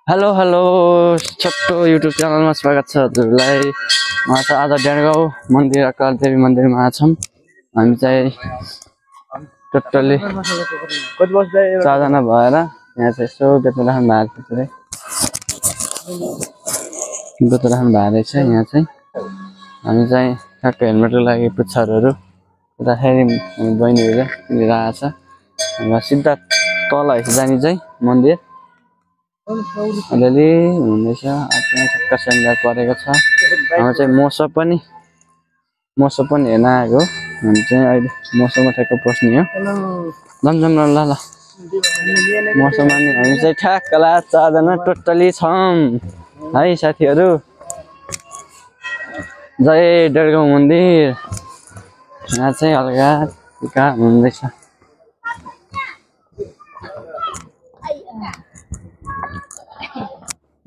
Hello hello छोटो YouTube च्यानलमा स्वागत छ हजुरलाई। म चाहिँ आज डेढगाउँ मन्दिर कालदेवी मन्दिरमा छौँ। हामी चाहिँ टोटल्ली 4 जना भएर यहाँ चाहिँ यसो बेच्न राख्नु भएको छ। बेच्न राख्नु भएको छ। यहाँ चाहिँ हामी चाहिँ ठ्याक्क हेलमेटको लागि पुच्छरहरू राखेर बहिनीहरूले किनेर आएको छ। र सिधा तल जाने चाहिँ मन्दिर अलिअलि हुँदैछ। ठ्याक्क सेन्डर परेको छ। हामी चाहिँ मौसम पनि हेर्न आएको। हामी चाहिँ अहिले मौसममा ठ्याक्क पस्ने हो। जमजम ल ल मौसममा नि हामी चाहिँ ठ्याक्क 4 जना टोटली छौँ है साथीहरू। जय डेढगाउँ मन्दिर। यहाँ चाहिँ हल्का फुल्का हुँदैछ।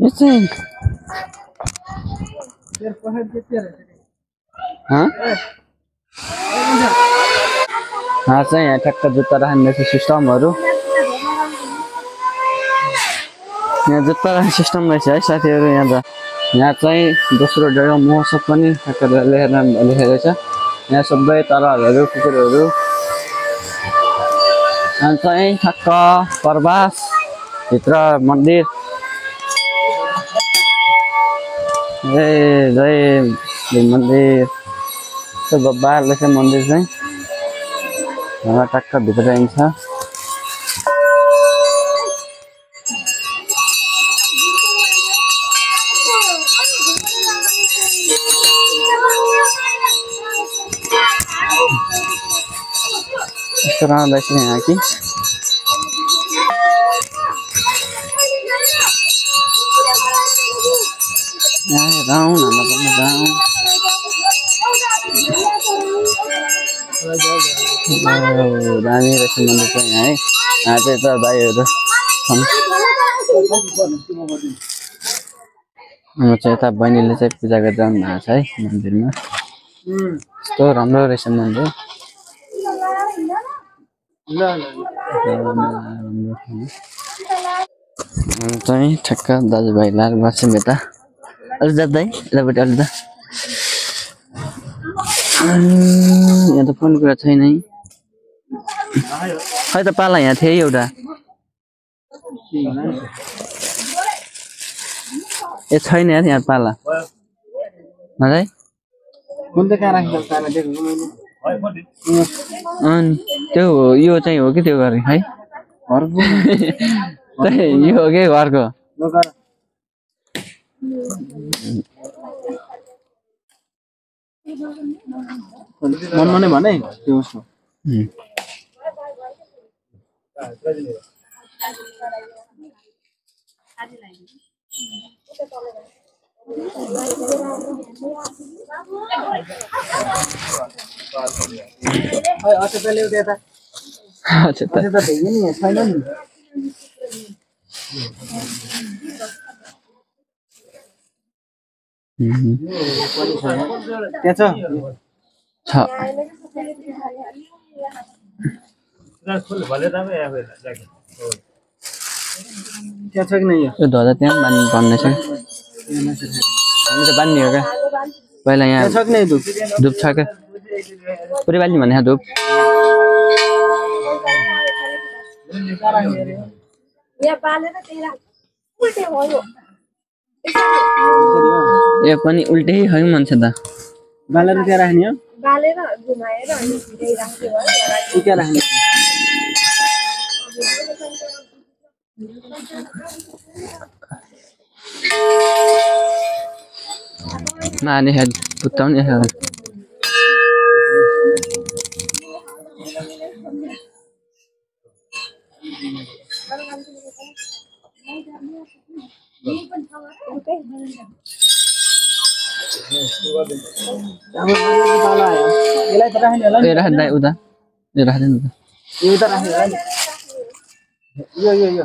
यो चाहिँ यहाँ ठ्याक्क जुत्ता राख्ने सिस्टमहरू। यहाँ जुत्ता राख्ने सिस्टम रहेछ है साथीहरू। यहाँ चाहिँ दोस्रो डेढगाउँ महोत्सव पनि ठ्याक्क लेखेको छ। यहाँ सबै तरहरू कुकुरहरू। यहाँ चाहिँ ठ्याक्क प्रवास भित्र मन्दिर। जय मन्दिर त्यो बब्बार रहेछ मन्दिर चाहिँ। यहाँ टक्क भित्र जाइन्छ। यस्तो रहँदैछ यहाँ कि राउन हान्न पर्ने राउन। दामी रहेछ मन्दिर चाहिँ यहाँ है। यहाँ चाहिँ त भाइहरू छन्। म चाहिँ यता बहिनीले चाहिँ पूजा गरिरहनु भएको छ है मन्दिरमा। यस्तो राम्रो रहेछ मन्दिर। चाहिँ ठ्याक्क दाजुभाइ लाएर बस्छौँ यता। अलि जाँदै यतापट्टि अलि त यहाँ त फोन कुरा छैन है। खै त पाला यहाँ थियो एउटा। ए छैन यार यहाँ पाला है। त्यो हो यो चाहिँ हो कि त्यो गरे है यो हो कि घरको। मनमा नै भने त्यो उसको त्यहाँ छ त्यहाँ छ कि नै? यो ध्वजा त्यहाँ बान्नु पर्ने छ। हामी त बान्ने हो क्या पहिला। यहाँ छ कि नै धुप? धुप छ क्या पुरै बाल्ने भने धुप। यो पनि उल्टै है मान्छे त। बालेर त्यहाँ राख्ने हो। बालेर घुमाएर अनि भित्रै राख्ने हो। त्यहाँ राख्ने नानी हेड पुत्ताउने है। ये राख्दै उता यो राख्दैन उता यो त राख्ने हो। यो यो यो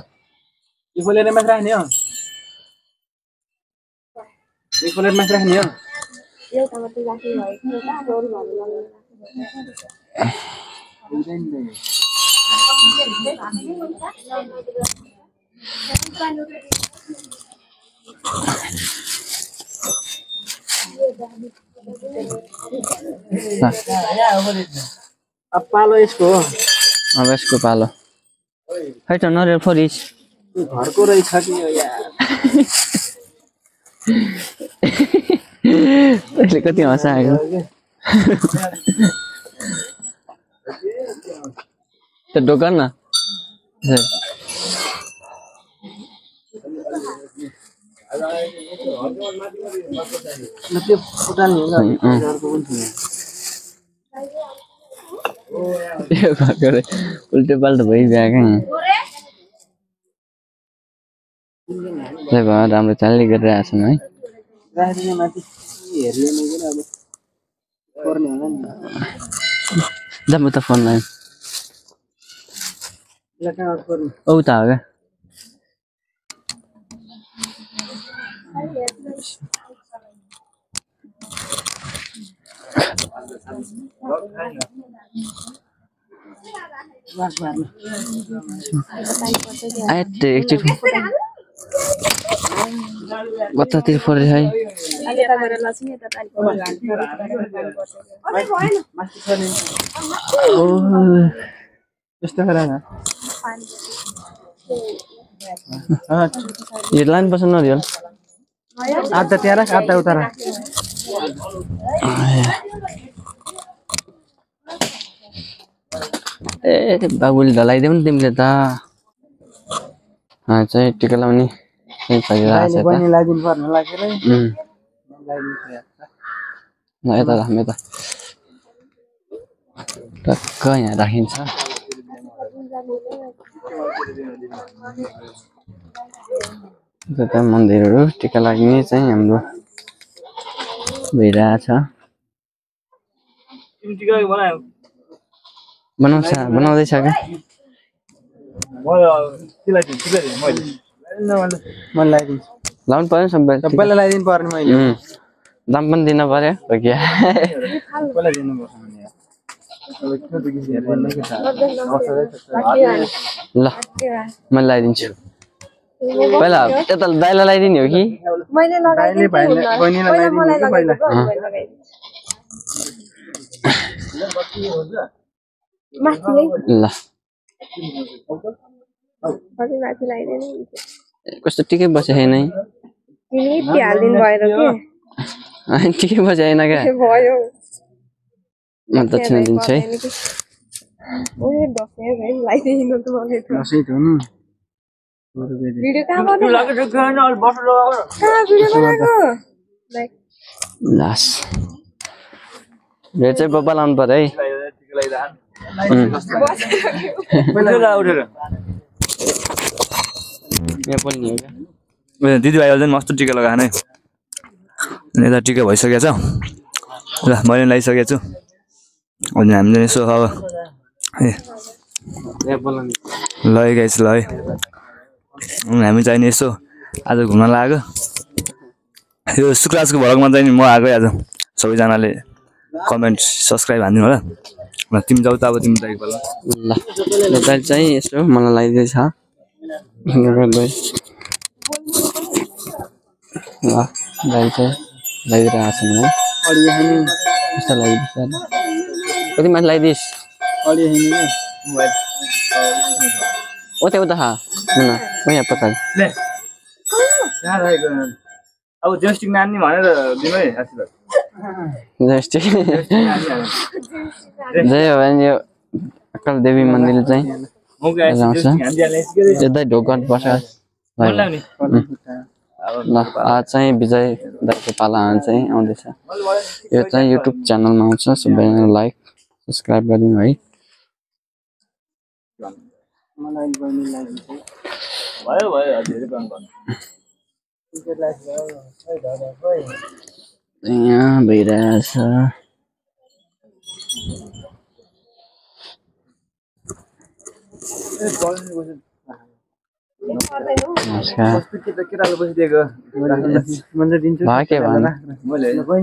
यो खोलेर मात्र राख्ने हो। यो खोलेर मात्र राख्ने हो। एउटा मात्र राख्ने भएको छ त अरु भन्नु अब पालो यसको अब यसको पालो खै त नरियल फरिज घरको रहेछ कि यो यार तैँले कति हँसाएको त दोकान न ल त्यो फुटाल्ने हो ल घरको पनि छैन यो घरको उल्टो पाल्टो भइगएको त्यही भएर राम्रो चालले गरिरहेको छौँ है राख्दिने माथि हेर्ने नै किन अब पर्ने होला नि जब त फोन लाइन ल कहाँ पर्ने औ त हो क्या एकचोटि कतातिर पऱ्यो है यस्तो गरेर यो लाइन पर्छ नरियल आधा त्यहाँ राख आधा उता राख ए बाबुले ढलाइदेऊ नि तिमीले त चाहिँ टिका लाउने लगाइदिनु पर्ने लागेर यता राख्नु यता टक्क यहाँ राखिन्छ यता मन्दिरहरू टिका लाग्ने चाहिँ हाम्रो भइरहेछ बनाउँदैछ क्या मैले लगाइदिन्छु लाउनु पर्यो सबै सबैलाई लगाइदिनु पर्ने मैले दाम पनि दिन पर्यो हो क्या सबैलाई दिनुपर्छ ल मैले लगाइदिन्छु पहिला यता दाइलाई लगाइदिने हो कि ल कस्तो टिकै बसेको छैन टिकै बसेको छैन क्या म दक्षिणा दिन्छु है लास यो चाहिँ बब्बा लाउनु पर्यो है यहाँ पनि हो क्या दिदीभाइहरूले चाहिँ मस्तो टिका लगाएन है यता टिका भइसकेको छ ल मैले लगाइसकेको छु अनि हामीले यसो अब ल गाइस ल है हामी चाहिँ नि यसो आज घुम्न लाग्यो यो शुक्राजको भ्लगमा चाहिँ नि म आएको आज सबैजनाले कमेन्ट सब्सक्राइब हान्दिनु होला ल तिमी जाऊ त अब तिमी दाइको होला ल दाइले चाहिँ यसो मलाई लगाइदिएछ ल दाइले चाहिँ लगाइदिरहेको छ मलाई कस्तो लगाइदिन्छ कति माथि लगाइदिस् उता खा यहाँ पछाडि अब जेस्टिक नानी भनेर दिनु है आशीर्वाद जस्तै जय हो भने यो अक्कल देवी मन्दिर चाहिँ यतै ढोकन पर्छ ल आज चाहिँ विजय दाइको पाला चाहिँ आउँदैछ यो चाहिँ युट्युब च्यानलमा आउँछ सबैजना लाइक सब्सक्राइब गरिदिनु है यहाँ भइरहेछ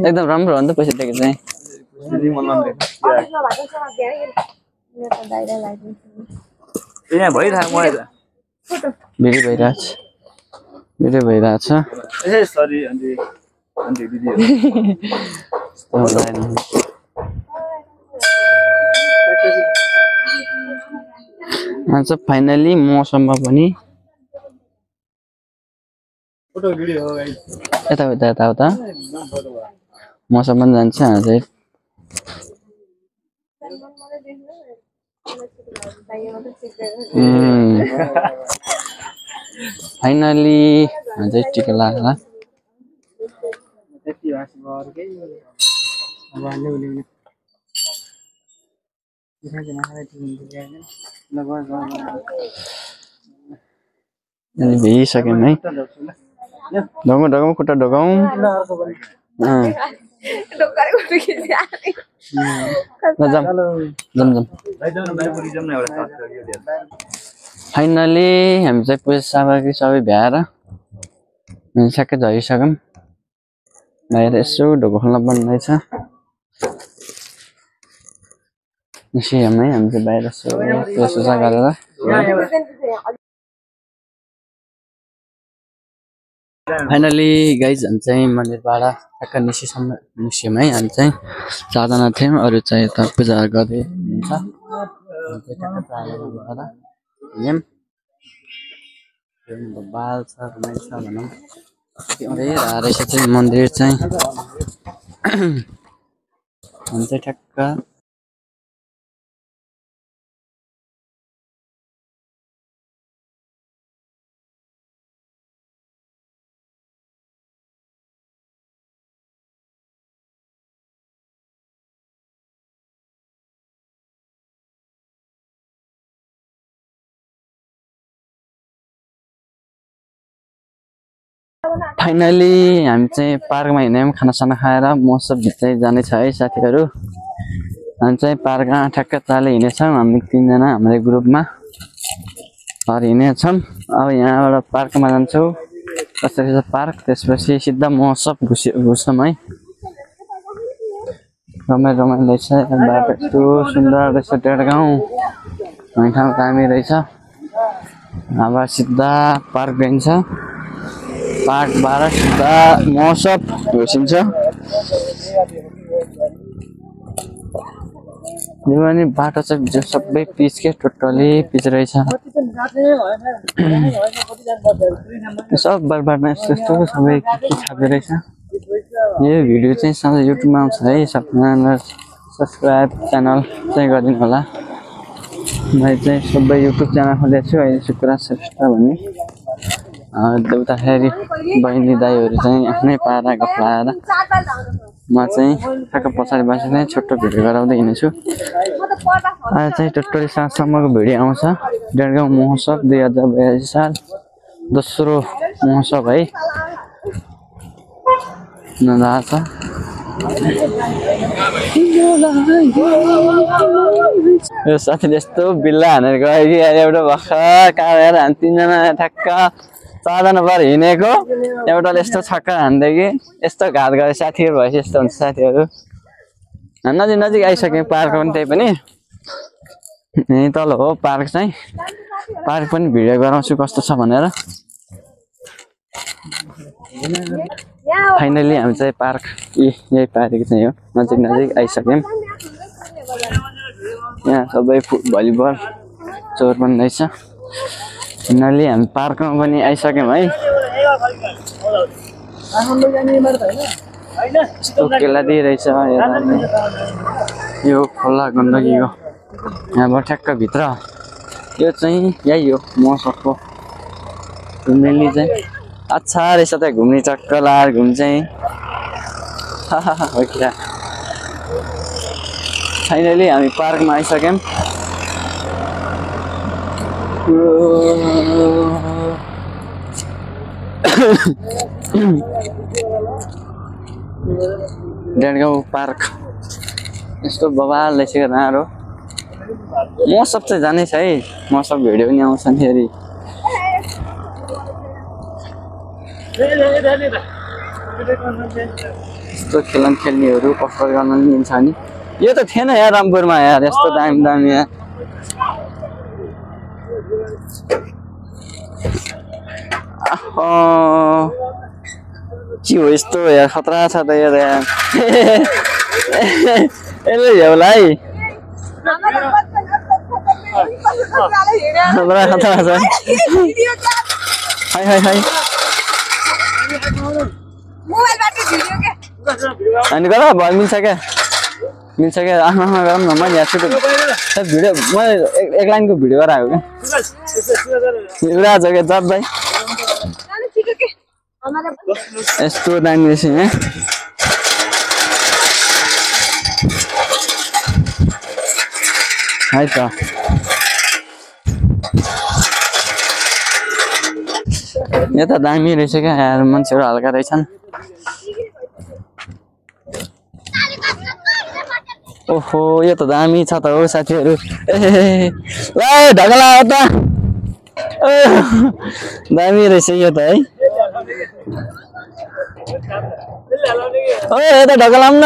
एकदम राम्रो हो नि त पैसा दिएको चाहिँ भिडियो भइरहेछ ए सरी आन्टी आन्टी दिदी आज फाइनली मौसममा पनि फोटो भिडियो हो गाइस यताउता यताउता मौसम पनि जान्छ अझै फाइनली अझै टिका लाग्ला यति भाषी भएर के अब ल्याउने अनि भइसक्यौँ है ढोगौँ ढोगौँ खुट्टा ढोगौँ फाइनली हामी चाहिँ पूजा सामग्री सबै भ्याएर ठ्याक्कै झरिसक्यौँ बाहिर यसो ढोको खोल्न बन्दैछ निस्कियौँ है हामी चाहिँ बाहिर यसो गरेर फाइनली गाइज हामी चाहिँ मन्दिरबाट ठ्याक्क निस्क्यौँ है हामी चाहिँ 4 जना थियौँ अरू चाहिँ यता पूजा गर्दै हुनुहुन्छ बाल छ रमाइलो छ भनौँ धेरै रहेछ चाहिँ मन्दिर चाहिँ हामी चाहिँ ठ्याक्क फाइनली हामी चाहिँ पार्कमा हिँड्यौँ खानासाना खाएर मौसम भित्रै जाने छ है साथीहरू हामी चाहिँ पार्कमा ठ्याक्क चाले हिँडेछौँ हामी 3 जना हाम्रो ग्रुपमा और हिँडेछौँ अब यहाँबाट पार्कमा जान्छौँ कसरी छ पार्क त्यसपछि सिधा मौसम घुस्छौँ है रमाइलो छ बाटो यस्तो सुन्दर रहेछ डेढगाउँ भन्ने ठाउँ दामी रहेछ अब सिधा पार्क गइन्छ पार्कबाट सिधा मौसम घुसिन्छ यो पनि बाटो चाहिँ सबै पिच के टोटली पिच रहेछ सब बाटोमा यस्तो यस्तो सबै के छाप्दै रहेछ यो भिडियो चाहिँ सधैँ युट्युबमा आउँछ है सबैजना सब्सक्राइब च्यानल चाहिँ गरिदिनु होला मैले चाहिँ सबै युट्युब च्यानल खोलेको छु अहिले शुक्र श्रेष्ठ भन्ने देउताखेरि बहिनी दाइहरू चाहिँ आफ्नै पारा गफ लाएर म चाहिँ ठ्याक्क पछाडि बसेर नै छोटो भिडियो गराउँदै हिँड्छु आज चाहिँ टोटली 7 सम्मको भिडियो आउँछ डेढगाउँ महोत्सव 2082 साल दोस्रो महोत्सव है नजाछ यो साथीले यस्तो बिल्ला हानेर गयो कि एउटा भर्खर काटेर हामी 3 जना ठ्याक्क 4 जना भएर हिँडेको एउटाले यस्तो छक्का हान्दै कि यस्तो घात गरे साथीहरू भएपछि यस्तो हुन्छ साथीहरू नजिक आइसक्यो पार्क पनि त्यही पनि यहीँ तल हो पार्क चाहिँ पार्क पनि भिडियो गराउँछु कस्तो छ भनेर फाइनली हामी चाहिँ पार्क यही पार्क चाहिँ हो नजिक आइसक्यौँ यहाँ सबै भलिबल चोर पनि रहेछ फाइनली हामी पार्कमा पनि आइसक्यौँ है यस्तो केला दिइरहेछ यो खोला गण्डकीको यहाँबाट ठ्याक्क भित्र यो चाहिँ यही हो मौसमको घुम्नेली चाहिँ अच्छा रहेछ त घुम्ने चक्कर लाएर घुम्छ फाइनली हामी पार्कमा आइसक्यौँ डेढगाउँ पार्क यस्तो बवाल रहेछ नारो मौसम चाहिँ जाने छ है मौसम भिडियो पनि आउँछ नि फेरि यस्तो खेल्नेहरू अफर गर्न नि मिल्छ नि यो त थिएन यार रामपुरमा यार यस्तो दामी यहाँ के हो यस्तो यार खतरा छ त यार यसले झ्याउला है खतरा खतरा छ हाय हाय हाय अनि गर भयो मिल्छ क्या गरौँ न मैले यहाँ छुट्यो भिडियो मैले एक लाइनको भिडियो गराएको क्या राज क्या जब भाइ यस्तो दामी रहेछ यहाँ है त यो त दामी रहेछ क्या यार मान्छेहरू हल्का रहेछन् ओहो यो त दामी छ त हो साथीहरू ए ल ढकला हो त दामी रहेछ यो त है ओ यो त ढकलाम न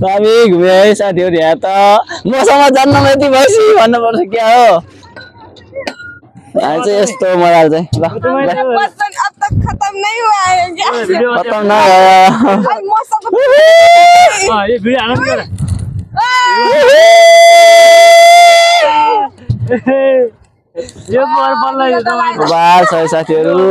दामी घुम्यो है साथीहरू यहाँ त मसँग जान्न यति भएपछि भन्नुपर्छ क्या हो आज यस्तो मजा चाहिँ ल खत्म नहीं हुआ है क्या खत्म न मौसम ये भिडियो हाल्नु नि यो पर बल्ल बाल छ साथीहरू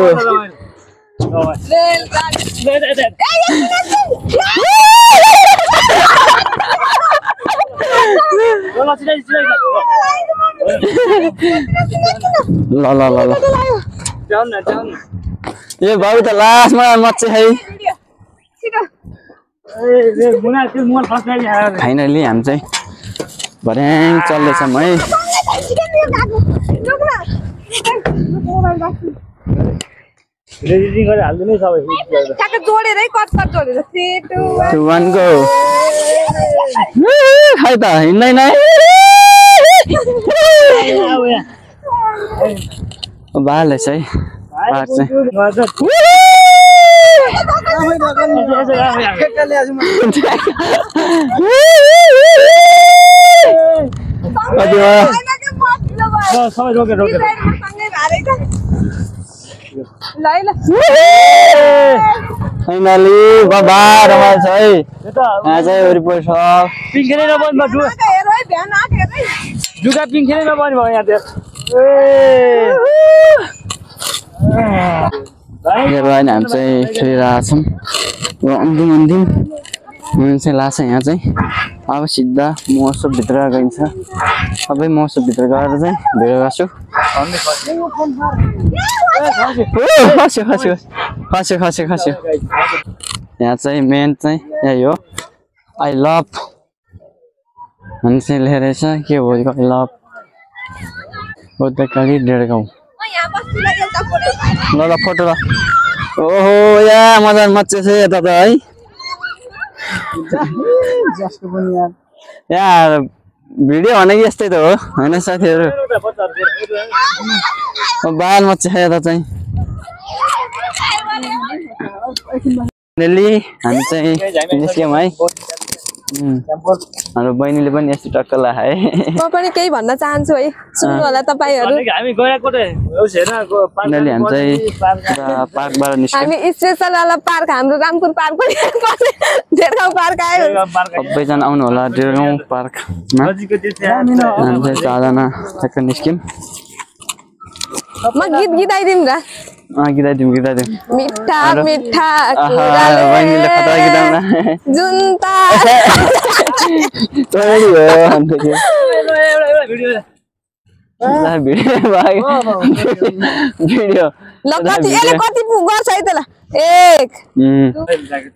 ल ल ल ल यो बाबु त लास्टमा मच्छ है फाइनली हामी चाहिँ भर्याङ चल्दैछौँ है जोडेरै कट जोडेर वानको खै त हिँड्दैन बाल रहेछ है पार्क चाहिँ फाइनली बाबा रमाइलो छ है यहाँ चाहिँ वरिपरि छ पिङ खेले नबन्द जुगा पिङ खेले नबन्द भयो यहाँ यहाँ हामी चाहिँ खेलिरहेछौँ अन्तिम चाहिँ लाग्छ यहाँ चाहिँ अब सिधा महोत्सवभित्र गइन्छ सबै महोत्सवभित्र गएर चाहिँ भिडियो गर्छु खस्यो यहाँ चाहिँ मेन चाहिँ यही हो आई लभ चाहिँ लेखेर छ के हो आई लभ उत्तरकाली डेढगाउँ ल ल फोटो ल ओहो यहाँ मजा मच्छ छ यता त है यहाँ भिडियो भनेको यस्तै त हो होइन साथीहरू बाल मच्छ छ यता चाहिँ हामी चाहिँ निस्क्यौँ है हाम्रो बहिनीले पनि यस्तो टक्क लगाए म पनि केही भन्न चाहन्छु है सुन्नु होला तपाईहरु हामी गएको त फाइनली हामी चाहिँ पार्कबाट निस्क्यौँ हामी स्पेशल वाला पार्क हाम्रो रामपुर पार्क पनि डेढगाउँ पार्क आयो सबैजना आउनु होला डेढगाउँ पार्कमा हामी चाहिँ 4 जना टक्क निस्क्यौँ म गीत गीताइदिम र गीताइदिउँ मिठा मिठा बहिनीले खतरा गीताउन जुन्ता भिडियो ल कति यसले कति गर्छ है त ल 1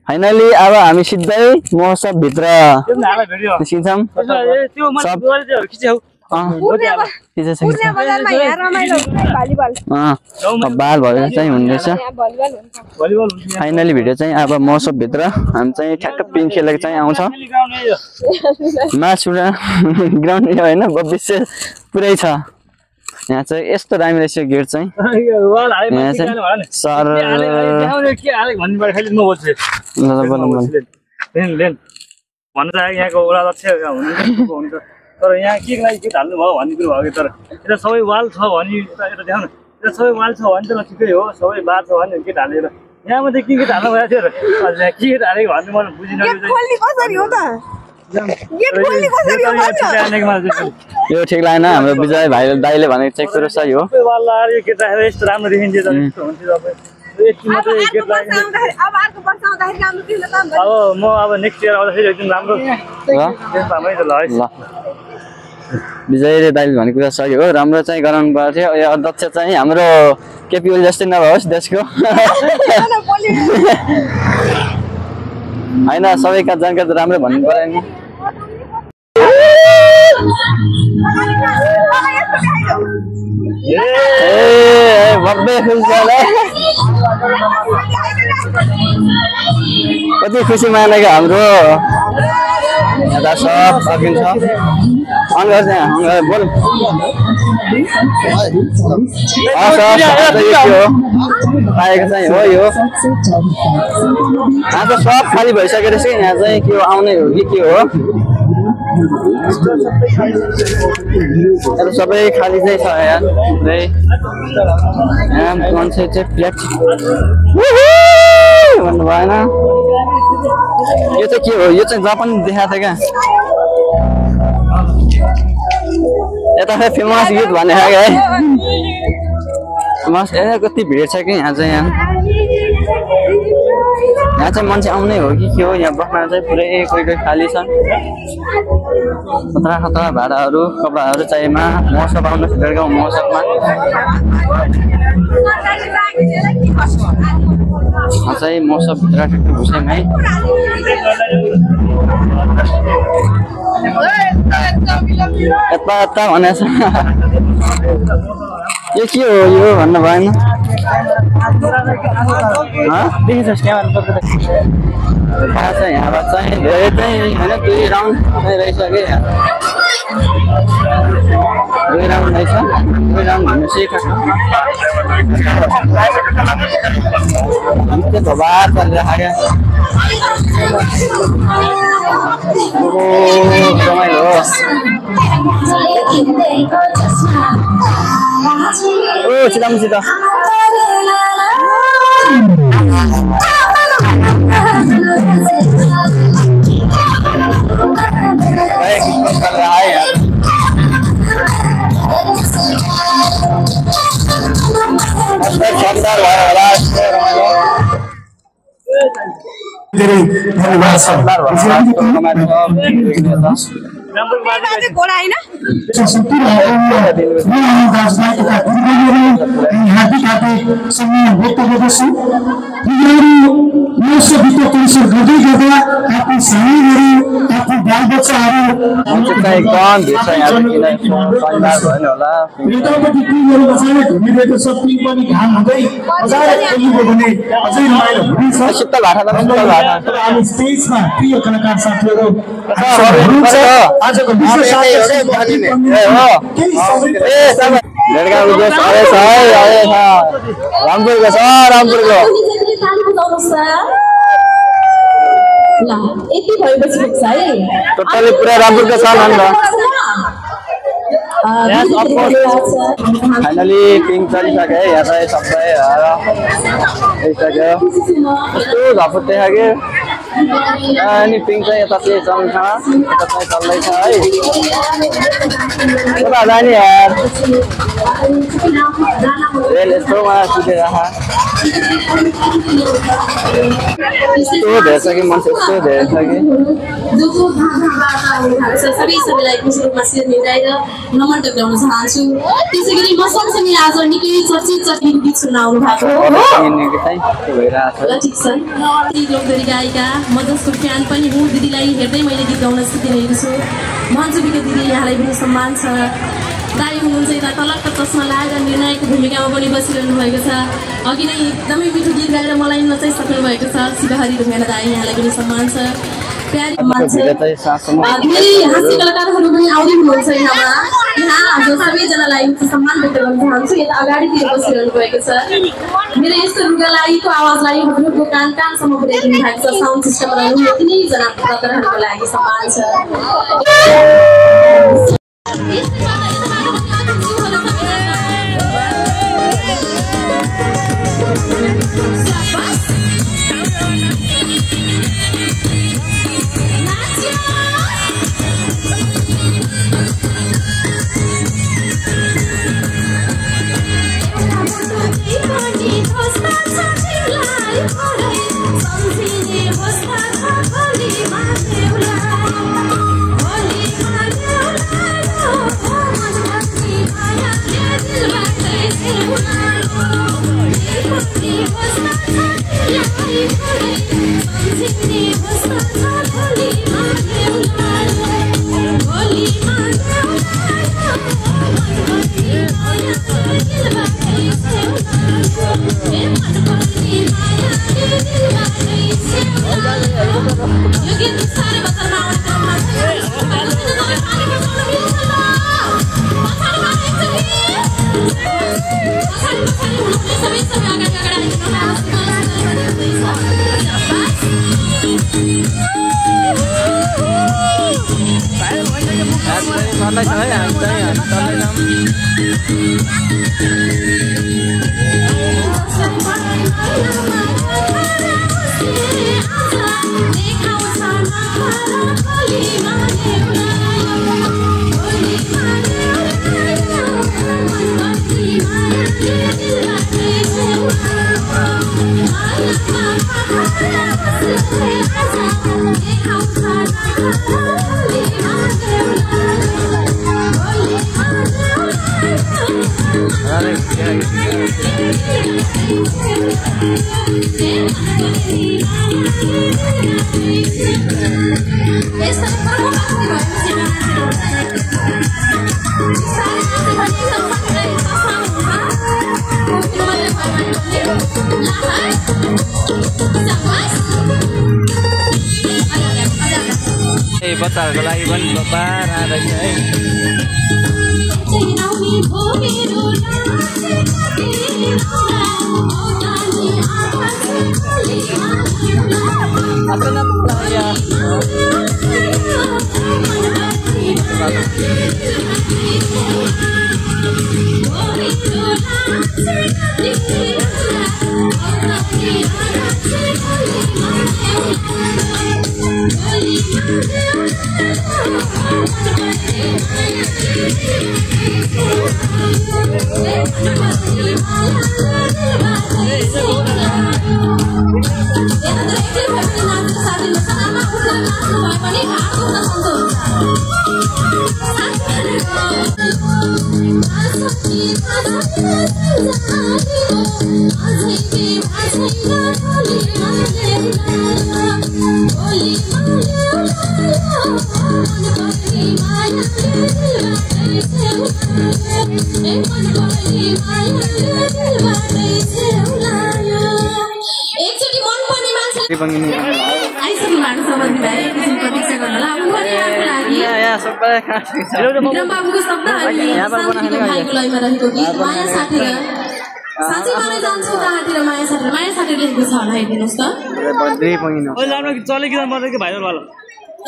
फाइनली अब हामी सिधै महोत्सव भित्र निस्किन्छौँ बाल भयो चाहिँ हुँदैछ फाइनली भिडियो चाहिँ अब महोत्सव भित्र हामी चाहिँ ठ्याक्क पिङ खेलेको चाहिँ आउँछ मासु ग्राउन्ड होइन विशेष पुरै छ यहाँ चाहिँ यस्तो दामी रहेछ गेट चाहिँ यहाँ चाहिँ सर भन्न चाहेको यहाँको वडा अध्यक्ष हुनुहुन्छ तर यहाँ के लागि के हाल्नु भयो भन्ने कुरो भयो तर यता सबै वाल छ भने यता देखाउनु यता सबै वाल छ भने त ठिकै हो सबै बार छ भने के हालेर यहाँ मात्रै के हाल्नु भएको थियो र के हालेको भन्ने मलाई बुझिन यो ठिक लागेन हाम्रो विजय भाइ दाइले भनेको चाहिँ कुरो सही हो वाल लगाएर यो गेट राखेर यस्तो राम्रो देखिन्छ त यस्तो हुन्छ यति मात्रै गेट लाग्यो अब म अब नेक्स्ट इयर आउँदाखेरि एकदम राम्रो ल विजयले दाइले भनेको कुरा सही हो राम्रो चाहिँ गराउनु पर्यो थियो यो अध्यक्ष चाहिँ हाम्रो केपी ओली जस्तै नभओस् देशको होइन सबैका जानकारी त राम्रो भन्नु पर्यो नि कति खुसी मानेको हाम्रो सब सकिन्छ बोल पाएको चाहिँ हो यो आज सब खाली भइसकेको रहेछ यहाँ चाहिँ के हो आउने हो कि के हो सबै खाली चाहिँ छ यहाँ मान्छे चाहिँ प्लेट भन्नु भएन यो चाहिँ के हो यो चाहिँ जापान देखाएको थियो क्या यता फेमस गीत भने है फेमस कति भिड छ कि यहाँ चाहिँ यहाँ चाहिँ मान्छे आउने हो कि के हो यहाँ बस्न चाहिँ पुरै कोही खाली छन् खतरा खतरा भाडाहरू कपडाहरू चाहिएमा महोत्सव आउनु गाउँ महोत्सवमा चाहिँ महोत्सवभित्र घुसेमै यता भनेछ यो के हो यो भन्नु भएन यहाँबाट चाहिँ धेरै चाहिँ होइन 2 राउन्ड चाहिँ रहिसक्यो दुई राउन्ड रहेछ 2 राउन्ड भनेपछि धोबार चलिरहेको रमाइलो हो चिता शानदार भयो होला टोटली पुरा रामपुरको छ फाइनली पिङ चलिसक्यो है यहाँ चाहिँ सबै आइसक्यो कस्तो झपुट देखायो अनि पिङ चाहिँ यता चाहिँ चल्छ यता चाहिँ चल्दैछ है कता जाने यार रेल यस्तोमा कुदेर यस्तो धेरै छ कि मान्छे यस्तो धेरै छ कि सबैलाई खुसी रूपमा शिर मिलाएर नमन टक्राउन चाहन्छु त्यसै गरी म सँगसँगै आज निकै चर्चित गीत सुनाउनु भएको हो ठिक छ ती लोकगीत गायिका म जसको फ्यान पनि हुँ दिदीलाई हेर्दै मैले गीत गाउन सिकिरहेको छु भन्छु बिके दिदी यहाँलाई पनि सम्मान छ दाइ हुनुहुन्छ यता तलक्क चस्मा लगाएर निर्णायकको भूमिकामा पनि बसिरहनु भएको छ अघि नै एकदमै मिठो गीत गाएर मलाई नचाइसक्नु भएको छ शिवहरी ढुङ्गाना दाइ यहाँलाई पनि सम्मान छ प्यारी सम्मान छ धेरै हाँस्य कलाकारहरू पनि आउँदै हुनुहुन्छ यहाँमा यहाँ हजुर सबैजनालाई सम्मान व्यक्त गर्न चाहन्छु। यता अगाडितिर बसिरहनु भएको छ। मेरो यस्तो लुगा लागेको आवाजलाई हजुरको कान कानसम्म पुर्याइदिनु भएको छ। साउन्ड सिस्टमलाई यति नै जना दर्शकहरूको लागि सम्मान छ। बच्चाहरूको लागि पनि बार आउँदैछ है। विक्रम बाबुको शब्द भाइको लयमा रहेको गीत माया साथी र साँच्चै मलाई जान्छु कहाँतिर माया साथी लेखेको छ होला हेरिदिनुहोस् त।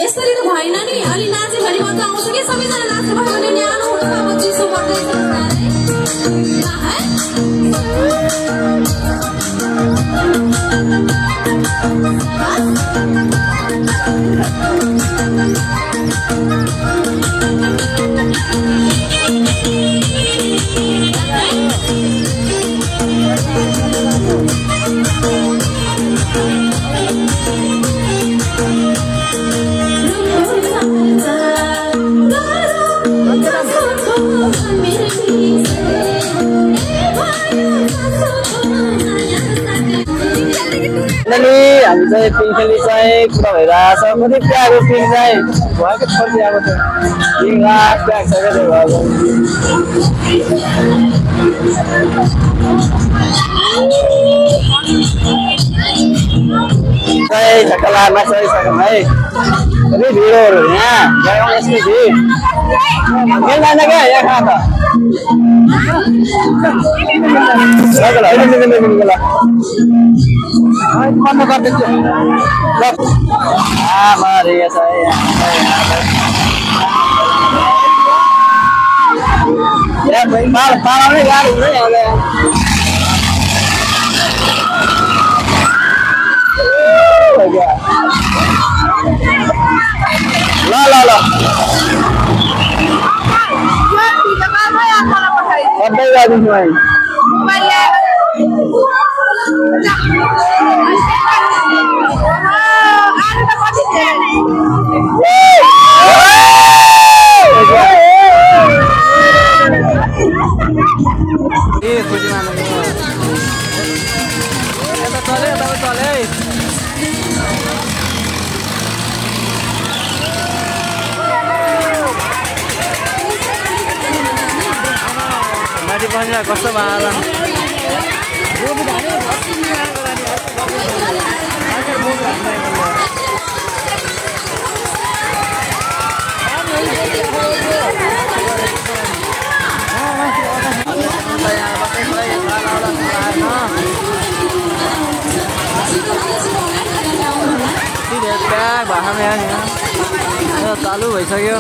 यसरी त भएन नि, अलि नाच्यो भने मजा आउँछ कि सबैजना नाच्नु भयो भने न्यानो हुन्छ। अब चिसो पर्दैछ हामी चाहिँ पिङ खेल्ने चाहिँ कुरा भइरहेछ। कति प्याएको पिङ चाहिँ भएको छोड्दै आएको थियो। पिङ लाख प्याक छ क्या त्यो भएको ठक्का लाग्न सकिसक्यौँ है। कति भिडोहरू यहाँ राजनीति मिल्दैन क्या यहाँ खा त बन्द गरिदिन्छु पालाउनै गाह्रो हुँदैन ल ल ल सबै गरिदिन्छु माथि पहुँच कस्तो भयो चालू भइसक्यो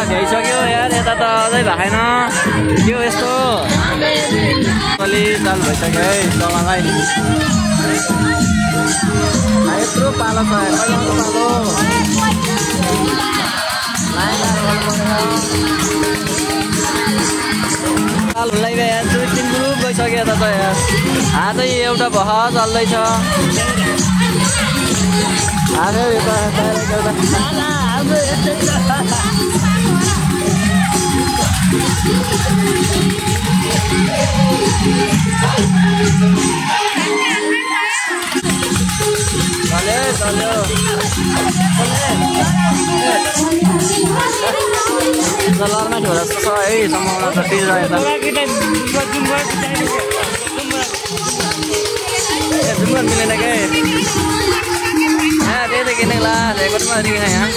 भइसक्यो यार यता त अझै भएन के हो यस्तो अलि चाल भइसक्यो है चलालाई यत्रो पालो छ चाल भुलाइगयो यार 2-3 ग्रुप गइसक्यो यता त यार हातै एउटा भह चल्दैछ आयो यता चल्यो लरमा छोरा जस्तो छ है सम्भावना त टिर्छ यता जुम्बर मिलेन के त्यही त किनेको ला कतिमा किन यहाँ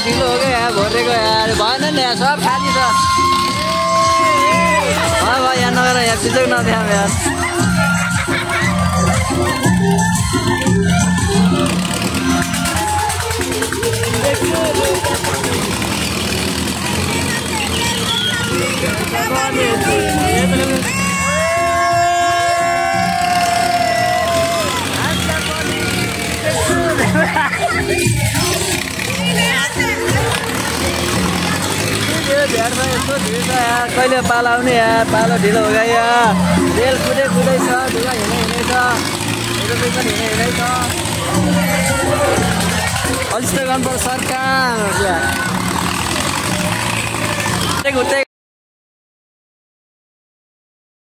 ढिलो हो गया यार भरेको यार भएन नि यार सब खाली छ भाइ यहाँ नगएर यहाँ पिछे नदेखाम यार कहिले पालो आउने यार पालो ढिलो हो गयो यार रेल कुदै छ ढुङ्गा हिँडै छ हिँडै छ अलिक गर्नुपर्छ सरकार